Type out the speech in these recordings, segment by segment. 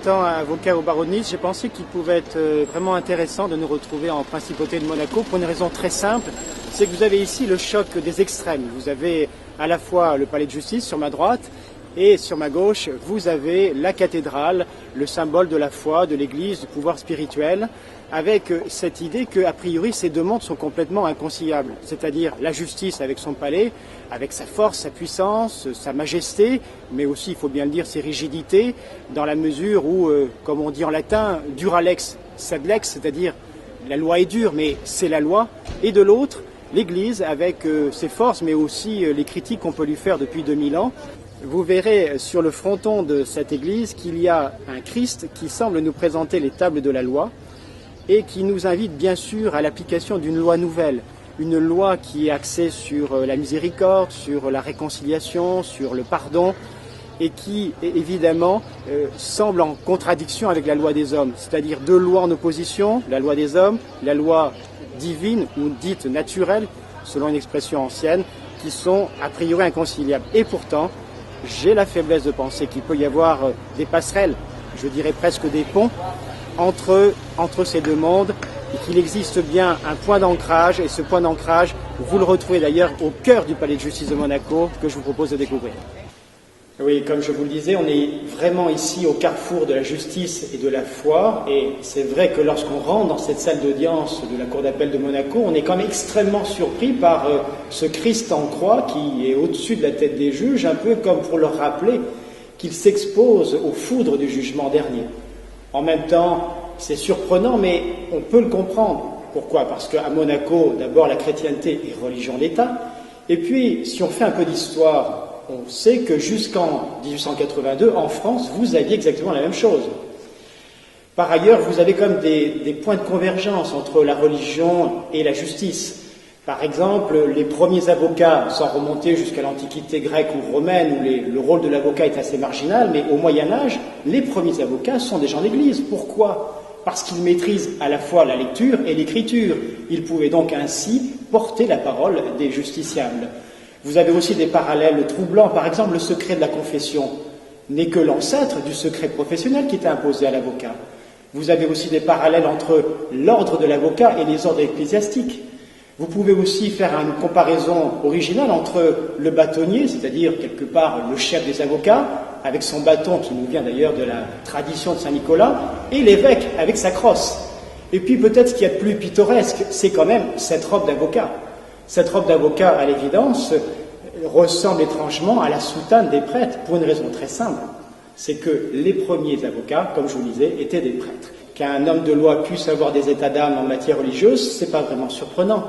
étant avocat au barreau de Nice, j'ai pensé qu'il pouvait être vraiment intéressant de nous retrouver en principauté de Monaco pour une raison très simple, c'est que vous avez ici le choc des extrêmes. Vous avez à la fois le palais de justice sur ma droite et sur ma gauche, vous avez la cathédrale, le symbole de la foi, de l'Église, du pouvoir spirituel, avec cette idée qu'a priori ces deux mondes sont complètement inconciliables, c'est-à-dire la justice avec son palais, avec sa force, sa puissance, sa majesté, mais aussi, il faut bien le dire, ses rigidités, dans la mesure où, comme on dit en latin, dura lex sed lex, c'est-à-dire la loi est dure, mais c'est la loi, et de l'autre, l'Église avec ses forces, mais aussi les critiques qu'on peut lui faire depuis 2000 ans. Vous verrez sur le fronton de cette église qu'il y a un Christ qui semble nous présenter les tables de la loi et qui nous invite bien sûr à l'application d'une loi nouvelle, une loi qui est axée sur la miséricorde, sur la réconciliation, sur le pardon et qui évidemment semble en contradiction avec la loi des hommes, c'est-à-dire deux lois en opposition, la loi des hommes, la loi divine ou dite naturelle, selon une expression ancienne, qui sont a priori inconciliables. Et pourtant, j'ai la faiblesse de penser qu'il peut y avoir des passerelles, je dirais presque des ponts, entre ces deux mondes, et qu'il existe bien un point d'ancrage, et ce point d'ancrage, vous le retrouvez d'ailleurs au cœur du palais de justice de Monaco, que je vous propose de découvrir. Oui, comme je vous le disais, on est vraiment ici au carrefour de la justice et de la foi, et c'est vrai que lorsqu'on rentre dans cette salle d'audience de la cour d'appel de Monaco, on est quand même extrêmement surpris par ce Christ en croix qui est au-dessus de la tête des juges, un peu comme pour leur rappeler qu'il s'expose aux foudres du jugement dernier. En même temps, c'est surprenant, mais on peut le comprendre. Pourquoi ? Parce qu'à Monaco, d'abord, la chrétienté est religion d'État, et puis, si on fait un peu d'histoire, on sait que jusqu'en 1882, en France, vous aviez exactement la même chose. Par ailleurs, vous avez comme des points de convergence entre la religion et la justice. Par exemple, les premiers avocats, sans remonter jusqu'à l'Antiquité grecque ou romaine, où le rôle de l'avocat est assez marginal, mais au Moyen-Âge, les premiers avocats sont des gens d'Église. Pourquoi ? Parce qu'ils maîtrisent à la fois la lecture et l'écriture. Ils pouvaient donc ainsi porter la parole des justiciables. Vous avez aussi des parallèles troublants. Par exemple, le secret de la confession n'est que l'ancêtre du secret professionnel qui était imposé à l'avocat. Vous avez aussi des parallèles entre l'ordre de l'avocat et les ordres ecclésiastiques. Vous pouvez aussi faire une comparaison originale entre le bâtonnier, c'est-à-dire quelque part le chef des avocats, avec son bâton qui nous vient d'ailleurs de la tradition de Saint-Nicolas, et l'évêque avec sa crosse. Et puis peut-être ce qu'il y a de plus pittoresque, c'est quand même cette robe d'avocat. Cette robe d'avocat, à l'évidence, ressemble étrangement à la soutane des prêtres, pour une raison très simple. C'est que les premiers avocats, comme je vous le disais, étaient des prêtres. Qu'un homme de loi puisse avoir des états d'âme en matière religieuse, c'est pas vraiment surprenant.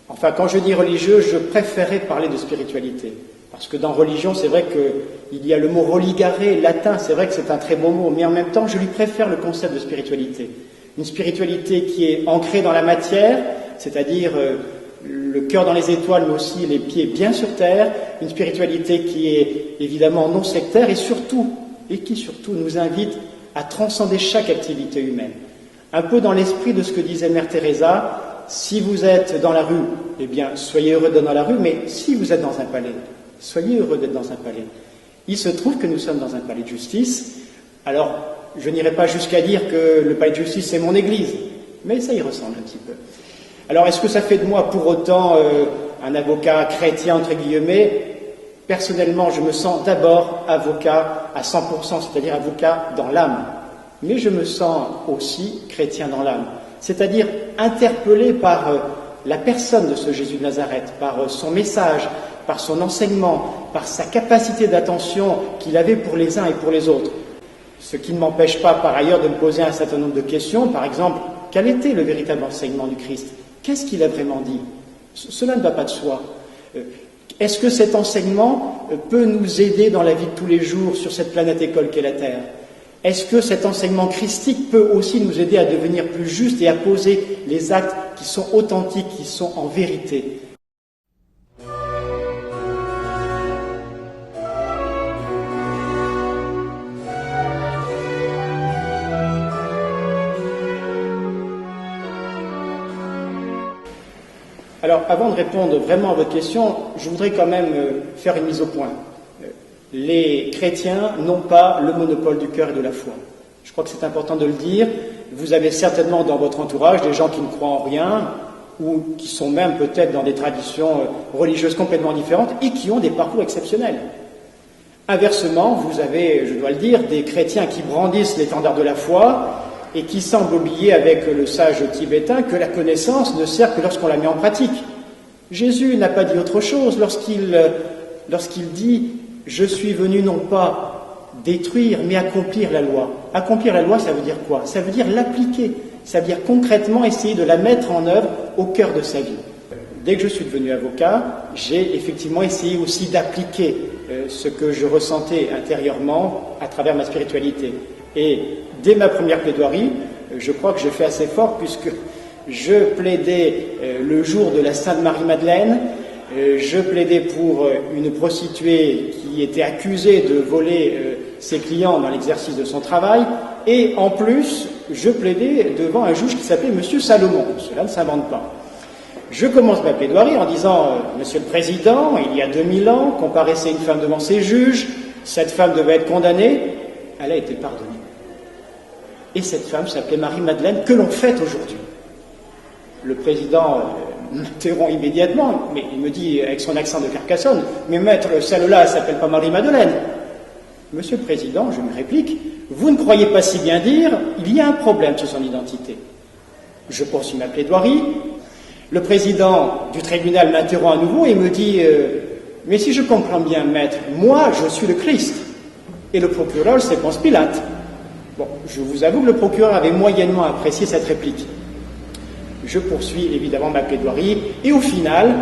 Enfin, quand je dis religieux, je préférais parler de spiritualité. Parce que dans religion, c'est vrai qu'il y a le mot religare, latin, c'est vrai que c'est un très beau mot, mais en même temps, je lui préfère le concept de spiritualité. Une spiritualité qui est ancrée dans la matière, c'est-à-dire le cœur dans les étoiles, mais aussi les pieds bien sur terre, une spiritualité qui est évidemment non sectaire et qui surtout nous invite à transcender chaque activité humaine. Un peu dans l'esprit de ce que disait Mère Teresa, si vous êtes dans la rue, eh bien, soyez heureux d'être dans la rue, mais si vous êtes dans un palais, soyez heureux d'être dans un palais. Il se trouve que nous sommes dans un palais de justice. Alors, je n'irai pas jusqu'à dire que le palais de justice, c'est mon église, mais ça y ressemble un petit peu. Alors, est-ce que ça fait de moi pour autant un avocat chrétien, entre guillemets ? Personnellement, je me sens d'abord avocat à 100%, c'est-à-dire avocat dans l'âme. Mais je me sens aussi chrétien dans l'âme, c'est-à-dire interpellé par la personne de ce Jésus de Nazareth, par son message, par son enseignement, par sa capacité d'attention qu'il avait pour les uns et pour les autres. Ce qui ne m'empêche pas par ailleurs de me poser un certain nombre de questions. Par exemple, quel était le véritable enseignement du Christ ? Qu'est-ce qu'il a vraiment dit ? Cela ne va pas de soi. Est-ce que cet enseignement peut nous aider dans la vie de tous les jours sur cette planète école qu'est la Terre ? Est-ce que cet enseignement christique peut aussi nous aider à devenir plus justes et à poser les actes qui sont authentiques, qui sont en vérité ? Alors, avant de répondre vraiment à votre question, je voudrais quand même faire une mise au point. Les chrétiens n'ont pas le monopole du cœur et de la foi. Je crois que c'est important de le dire. Vous avez certainement dans votre entourage des gens qui ne croient en rien ou qui sont même peut-être dans des traditions religieuses complètement différentes et qui ont des parcours exceptionnels. Inversement, vous avez, je dois le dire, des chrétiens qui brandissent l'étendard de la foi et qui semblent oublier avec le sage tibétain que la connaissance ne sert que lorsqu'on la met en pratique. Jésus n'a pas dit autre chose lorsqu'il dit « Je suis venu non pas détruire, mais accomplir la loi ». Accomplir la loi, ça veut dire quoi? Ça veut dire l'appliquer, ça veut dire concrètement essayer de la mettre en œuvre au cœur de sa vie. Dès que je suis devenu avocat, j'ai effectivement essayé aussi d'appliquer ce que je ressentais intérieurement à travers ma spiritualité. Et dès ma première plaidoirie, je crois que j'ai fait assez fort puisque je plaidais le jour de la Sainte Marie-Madeleine, je plaidais pour une prostituée qui était accusée de voler ses clients dans l'exercice de son travail, et en plus, je plaidais devant un juge qui s'appelait Monsieur Salomon. Cela ne s'invente pas. Je commence ma plaidoirie en disant « Monsieur le Président, il y a 2000 ans, comparaissait une femme devant ses juges, cette femme devait être condamnée, elle a été pardonnée. Et cette femme s'appelait Marie-Madeleine, que l'on fête aujourd'hui. » Le Président m'interrompt immédiatement, mais il me dit avec son accent de Carcassonne « Mais maître, celle-là, elle ne s'appelle pas Marie-Madeleine. » Monsieur le Président, je me réplique, vous ne croyez pas si bien dire, il y a un problème sur son identité. Je poursuis ma plaidoirie. Le président du tribunal m'interrompt à nouveau et me dit mais si je comprends bien, maître, moi je suis le Christ. Et le procureur, c'est Ponce Pilate. Bon, je vous avoue que le procureur avait moyennement apprécié cette réplique. Je poursuis évidemment ma plaidoirie et au final,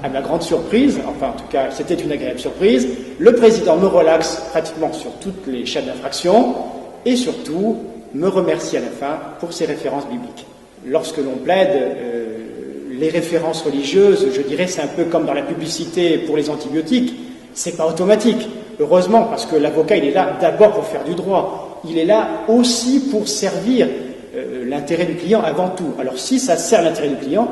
à ma grande surprise, enfin en tout cas c'était une agréable surprise, le président me relaxe pratiquement sur toutes les chaînes d'infraction et surtout me remercie à la fin pour ses références bibliques. Lorsque l'on plaide, les références religieuses, je dirais, c'est un peu comme dans la publicité pour les antibiotiques, c'est pas automatique. Heureusement, parce que l'avocat, il est là d'abord pour faire du droit. Il est là aussi pour servir l'intérêt du client avant tout. Alors si ça sert l'intérêt du client,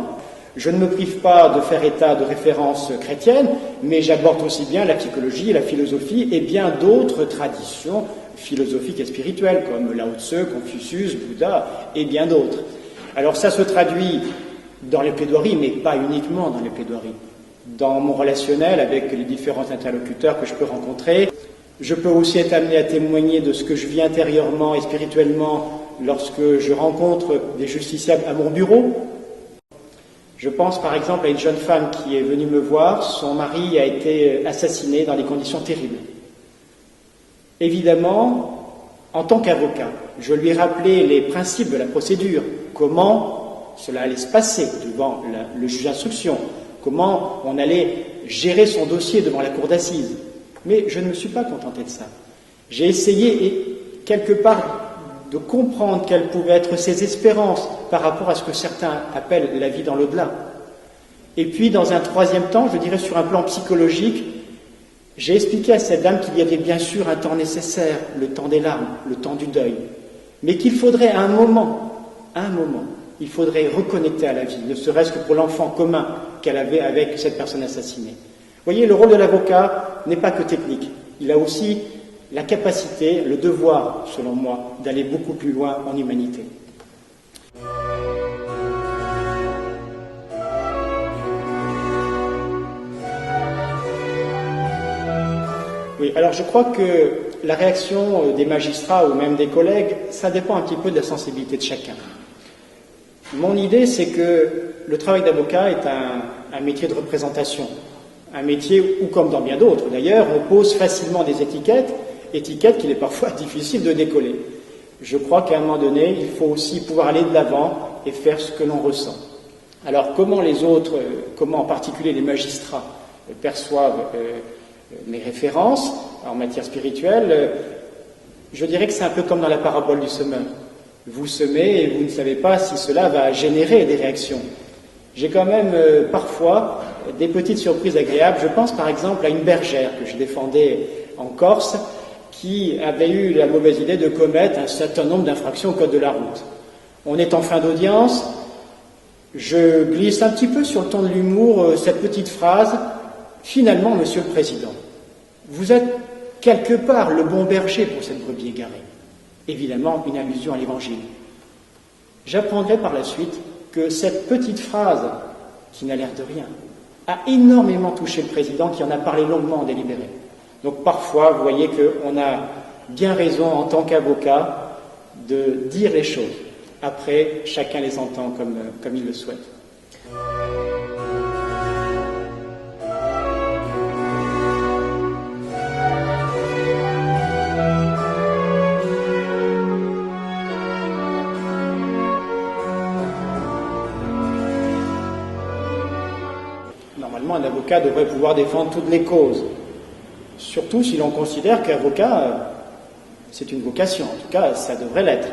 je ne me prive pas de faire état de références chrétiennes, mais j'aborde aussi bien la psychologie, la philosophie et bien d'autres traditions philosophiques et spirituelles, comme Lao Tse, Confucius, Bouddha et bien d'autres. Alors ça se traduit dans les plaidoiries, mais pas uniquement dans les plaidoiries. Dans mon relationnel avec les différents interlocuteurs que je peux rencontrer, je peux aussi être amené à témoigner de ce que je vis intérieurement et spirituellement lorsque je rencontre des justiciables à mon bureau. Je pense par exemple à une jeune femme qui est venue me voir, son mari a été assassiné dans des conditions terribles. Évidemment, en tant qu'avocat, je lui ai rappelé les principes de la procédure, comment cela allait se passer devant le juge d'instruction, comment on allait gérer son dossier devant la cour d'assises. Mais je ne me suis pas contenté de ça. J'ai essayé, et quelque part, de comprendre quelles pouvaient être ses espérances par rapport à ce que certains appellent la vie dans l'au-delà. Et puis, dans un troisième temps, je dirais sur un plan psychologique, j'ai expliqué à cette dame qu'il y avait bien sûr un temps nécessaire, le temps des larmes, le temps du deuil, mais qu'il faudrait un moment, il faudrait reconnecter à la vie, ne serait-ce que pour l'enfant commun qu'elle avait avec cette personne assassinée. Vous voyez, le rôle de l'avocat n'est pas que technique, il a aussi la capacité, le devoir, selon moi, d'aller beaucoup plus loin en humanité. Oui, alors je crois que la réaction des magistrats ou même des collègues, ça dépend un petit peu de la sensibilité de chacun. Mon idée, c'est que le travail d'avocat est un métier de représentation, un métier où, comme dans bien d'autres d'ailleurs, on pose facilement des étiquettes qu'il est parfois difficile de décoller. Je crois qu'à un moment donné, il faut aussi pouvoir aller de l'avant et faire ce que l'on ressent. Alors comment les autres, comment en particulier les magistrats perçoivent mes références en matière spirituelle, je dirais que c'est un peu comme dans la parabole du semeur. Vous semez et vous ne savez pas si cela va générer des réactions. J'ai quand même parfois des petites surprises agréables. Je pense par exemple à une bergère que je défendais en Corse, qui avait eu la mauvaise idée de commettre un certain nombre d'infractions au code de la route. On est en fin d'audience, je glisse un petit peu sur le ton de l'humour cette petite phrase « Finalement, Monsieur le Président, vous êtes quelque part le bon berger pour cette brebis égarée. évidemment une allusion à l'Évangile. J'apprendrai par la suite que cette petite phrase, qui n'a l'air de rien, a énormément touché le président qui en a parlé longuement en délibéré. Donc parfois, vous voyez qu'on a bien raison en tant qu'avocat de dire les choses. Après, chacun les entend comme il le souhaite. Normalement, un avocat devrait pouvoir défendre toutes les causes, surtout si l'on considère qu'avocat, c'est une vocation. En tout cas, ça devrait l'être.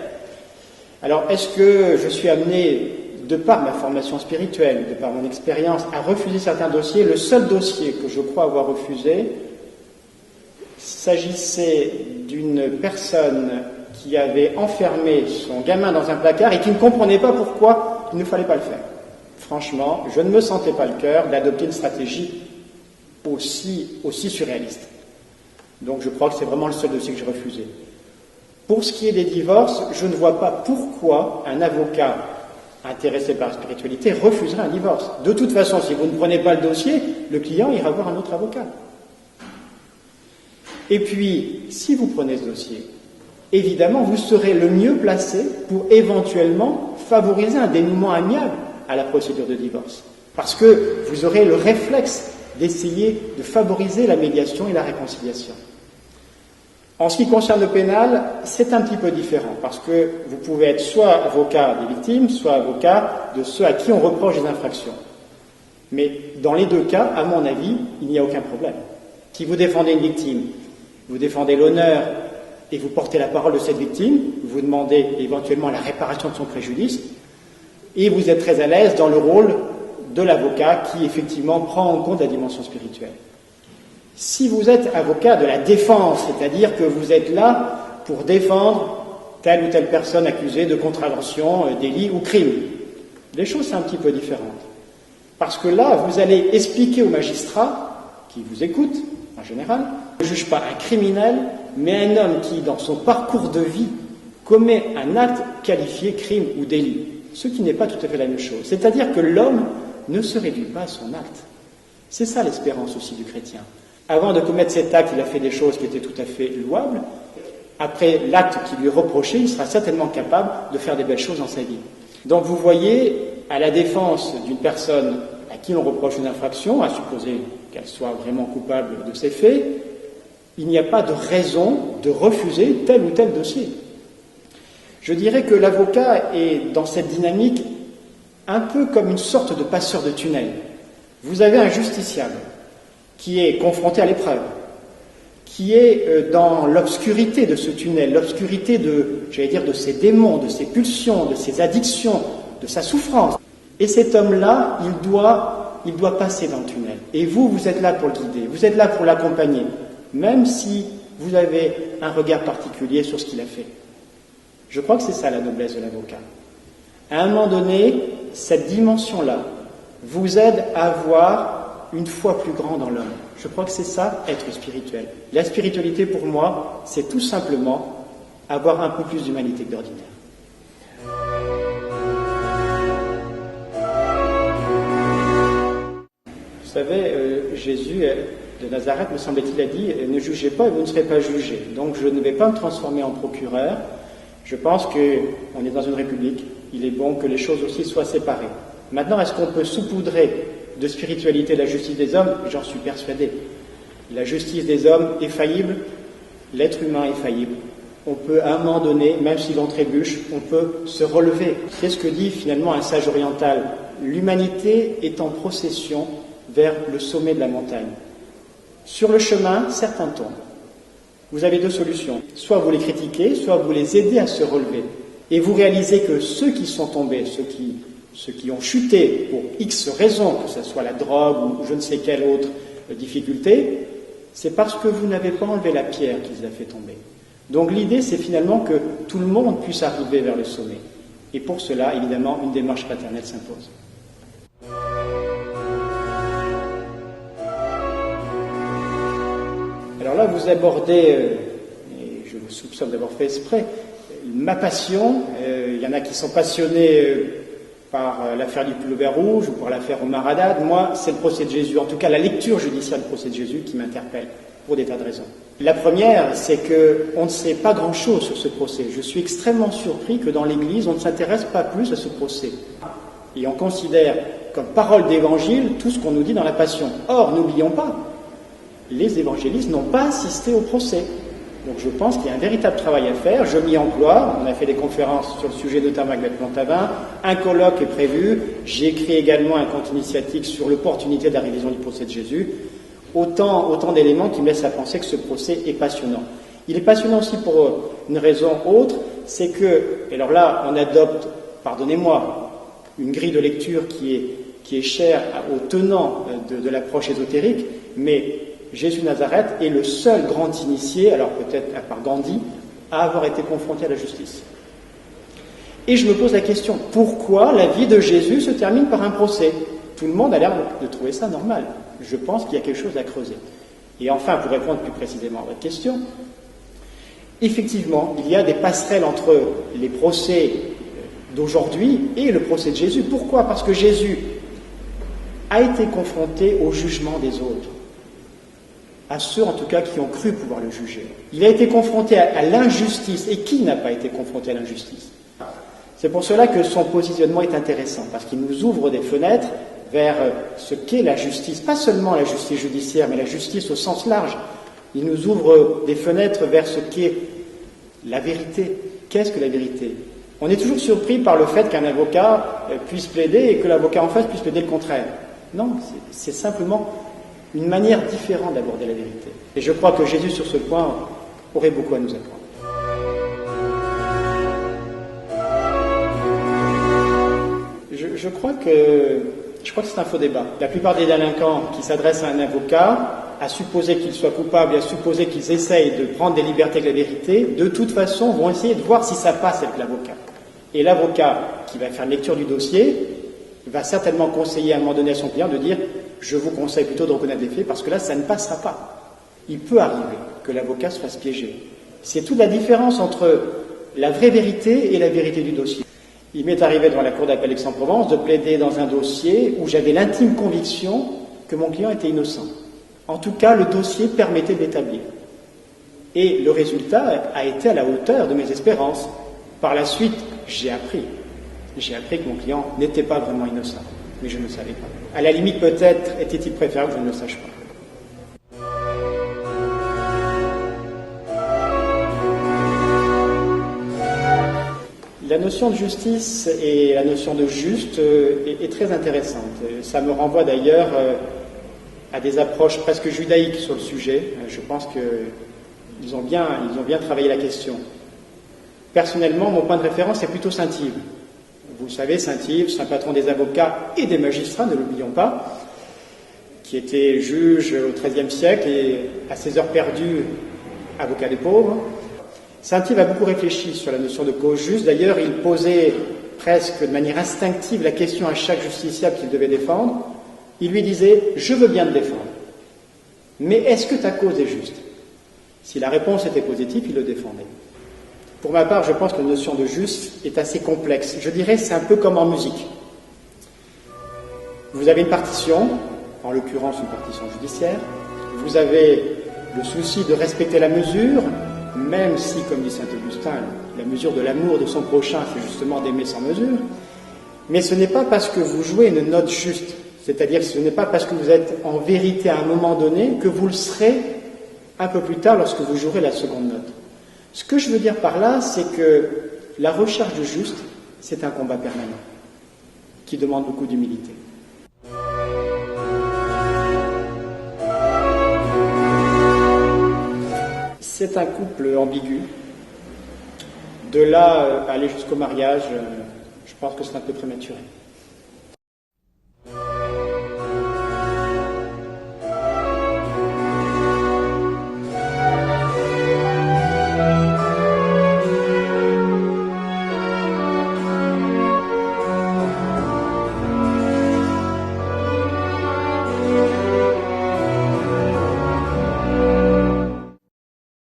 Alors, est-ce que je suis amené, de par ma formation spirituelle, de par mon expérience, à refuser certains dossiers? Le seul dossier que je crois avoir refusé s'agissait d'une personne qui avait enfermé son gamin dans un placard et qui ne comprenait pas pourquoi il ne fallait pas le faire. Franchement, je ne me sentais pas le cœur d'adopter une stratégie aussi surréaliste. Donc je crois que c'est vraiment le seul dossier que j'ai refusé. Pour ce qui est des divorces, je ne vois pas pourquoi un avocat intéressé par la spiritualité refuserait un divorce. De toute façon, si vous ne prenez pas le dossier, le client ira voir un autre avocat. Et puis, si vous prenez ce dossier, évidemment, vous serez le mieux placé pour éventuellement favoriser un dénouement amiable à la procédure de divorce. Parce que vous aurez le réflexe d'essayer de favoriser la médiation et la réconciliation. En ce qui concerne le pénal, c'est un petit peu différent, parce que vous pouvez être soit avocat des victimes, soit avocat de ceux à qui on reproche des infractions. Mais dans les deux cas, à mon avis, il n'y a aucun problème. Si vous défendez une victime, vous défendez l'honneur et vous portez la parole de cette victime, vous demandez éventuellement la réparation de son préjudice, et vous êtes très à l'aise dans le rôle de l'avocat qui, effectivement, prend en compte la dimension spirituelle. Si vous êtes avocat de la défense, c'est-à-dire que vous êtes là pour défendre telle ou telle personne accusée de contravention, délit ou crime, les choses sont un petit peu différentes. Parce que là, vous allez expliquer au magistrat, qui vous écoute, en général, ne juge pas un criminel, mais un homme qui, dans son parcours de vie, commet un acte qualifié crime ou délit. Ce qui n'est pas tout à fait la même chose. C'est-à-dire que l'homme ne se réduit pas à son acte. C'est ça l'espérance aussi du chrétien. Avant de commettre cet acte, il a fait des choses qui étaient tout à fait louables. Après l'acte qui lui est reproché, il sera certainement capable de faire des belles choses dans sa vie. Donc vous voyez, à la défense d'une personne à qui l'on reproche une infraction, à supposer qu'elle soit vraiment coupable de ces faits, il n'y a pas de raison de refuser tel ou tel dossier. Je dirais que l'avocat est dans cette dynamique un peu comme une sorte de passeur de tunnel. Vous avez un justiciable qui est confronté à l'épreuve, qui est dans l'obscurité de ce tunnel, l'obscurité de ses démons, de ses pulsions, de ses addictions, de sa souffrance. Et cet homme-là, il doit passer dans le tunnel. Et vous êtes là pour le guider, vous êtes là pour l'accompagner, même si vous avez un regard particulier sur ce qu'il a fait. Je crois que c'est ça la noblesse de l'avocat. À un moment donné, cette dimension-là vous aide à avoir une foi plus grande en l'homme. Je crois que c'est ça, être spirituel. La spiritualité, pour moi, c'est tout simplement avoir un peu plus d'humanité que d'ordinaire. Vous savez, Jésus de Nazareth, me semble-t-il, a dit « Ne jugez pas et vous ne serez pas jugés ». Donc je ne vais pas me transformer en procureur. Je pense qu'on est dans une république. Il est bon que les choses aussi soient séparées. Maintenant, est-ce qu'on peut saupoudrer de spiritualité la justice des hommes? J'en suis persuadé. La justice des hommes est faillible, l'être humain est faillible. On peut, à un moment donné, même si l'on trébuche, on peut se relever. C'est ce que dit finalement un sage oriental. L'humanité est en procession vers le sommet de la montagne. Sur le chemin, certains tombent. Vous avez deux solutions. Soit vous les critiquez, soit vous les aidez à se relever. Et vous réalisez que ceux qui sont tombés, ceux qui ont chuté pour X raisons, que ce soit la drogue ou je ne sais quelle autre difficulté, c'est parce que vous n'avez pas enlevé la pierre qui les a fait tomber. Donc l'idée, c'est finalement que tout le monde puisse arriver vers le sommet. Et pour cela, évidemment, une démarche fraternelle s'impose. Alors là, vous abordez, et je vous soupçonne d'avoir fait exprès, ma passion, il y en a qui sont passionnés par l'affaire du pullover rouge ou par l'affaire Omar Haddad. Moi, c'est le procès de Jésus, en tout cas la lecture judiciaire du procès de Jésus qui m'interpelle pour des tas de raisons. La première, c'est qu'on ne sait pas grand-chose sur ce procès. Je suis extrêmement surpris que dans l'Église, on ne s'intéresse pas plus à ce procès. Et on considère comme parole d'évangile tout ce qu'on nous dit dans la Passion. Or, n'oublions pas, les évangélistes n'ont pas assisté au procès. Donc je pense qu'il y a un véritable travail à faire. Je m'y emploie. On a fait des conférences sur le sujet, notamment avec Maître Montavin. Un colloque est prévu. J'ai écrit également un compte initiatique sur l'opportunité de la révision du procès de Jésus. Autant d'éléments qui me laissent à penser que ce procès est passionnant. Il est passionnant aussi pour une raison autre, c'est que, et alors là, on adopte, pardonnez-moi, une grille de lecture qui est chère aux tenants de l'approche ésotérique, mais Jésus de Nazareth est le seul grand initié, alors peut-être à part Gandhi, à avoir été confronté à la justice. Et je me pose la question, pourquoi la vie de Jésus se termine par un procès? Tout le monde a l'air de trouver ça normal. Je pense qu'il y a quelque chose à creuser. Et enfin, pour répondre plus précisément à votre question, effectivement, il y a des passerelles entre les procès d'aujourd'hui et le procès de Jésus. Pourquoi? Parce que Jésus a été confronté au jugement des autres, à ceux en tout cas qui ont cru pouvoir le juger. Il a été confronté à l'injustice. Et qui n'a pas été confronté à l'injustice? C'est pour cela que son positionnement est intéressant, parce qu'il nous ouvre des fenêtres vers ce qu'est la justice, pas seulement la justice judiciaire, mais la justice au sens large. Il nous ouvre des fenêtres vers ce qu'est la vérité. Qu'est-ce que la vérité? On est toujours surpris par le fait qu'un avocat puisse plaider et que l'avocat en face puisse plaider le contraire. Non, c'est simplement une manière différente d'aborder la vérité. Et je crois que Jésus, sur ce point, aurait beaucoup à nous apprendre. Je crois que c'est un faux débat. La plupart des délinquants qui s'adressent à un avocat, à supposer qu'ils soient coupables et à supposer qu'ils essayent de prendre des libertés avec la vérité, de toute façon vont essayer de voir si ça passe avec l'avocat. Et l'avocat qui va faire une lecture du dossier va certainement conseiller à un moment donné à son client de dire « je vous conseille plutôt de reconnaître les faits parce que là, ça ne passera pas ». Il peut arriver que l'avocat se fasse piéger. C'est toute la différence entre la vraie vérité et la vérité du dossier. Il m'est arrivé devant la Cour d'appel d'Aix-en-Provence de plaider dans un dossier où j'avais l'intime conviction que mon client était innocent. En tout cas, le dossier permettait de l'établir. Et le résultat a été à la hauteur de mes espérances. Par la suite, j'ai appris que mon client n'était pas vraiment innocent, mais je ne le savais pas. À la limite, peut-être était-il préférable que je ne le sache pas. La notion de justice et la notion de juste est très intéressante. Ça me renvoie d'ailleurs à des approches presque judaïques sur le sujet. Je pense qu'ils ont bien travaillé la question. Personnellement, mon point de référence est plutôt Saint-Yves. Vous le savez, Saint-Yves, c'est un patron des avocats et des magistrats, ne l'oublions pas, qui était juge au XIIIe siècle et à ses heures perdues, avocat des pauvres. Saint-Yves a beaucoup réfléchi sur la notion de cause juste. D'ailleurs, il posait presque de manière instinctive la question à chaque justiciable qu'il devait défendre. Il lui disait « je veux bien te défendre, mais est-ce que ta cause est juste ?» Si la réponse était positive, il le défendait. Pour ma part, je pense que la notion de juste est assez complexe. Je dirais c'est un peu comme en musique. Vous avez une partition, en l'occurrence une partition judiciaire. Vous avez le souci de respecter la mesure, même si, comme dit saint Augustin, la mesure de l'amour de son prochain, c'est justement d'aimer sans mesure. Mais ce n'est pas parce que vous jouez une note juste, c'est-à-dire que ce n'est pas parce que vous êtes en vérité à un moment donné que vous le serez un peu plus tard lorsque vous jouerez la seconde note. Ce que je veux dire par là, c'est que la recherche du juste, c'est un combat permanent qui demande beaucoup d'humilité. C'est un couple ambigu. De là à aller jusqu'au mariage, je pense que c'est un peu prématuré.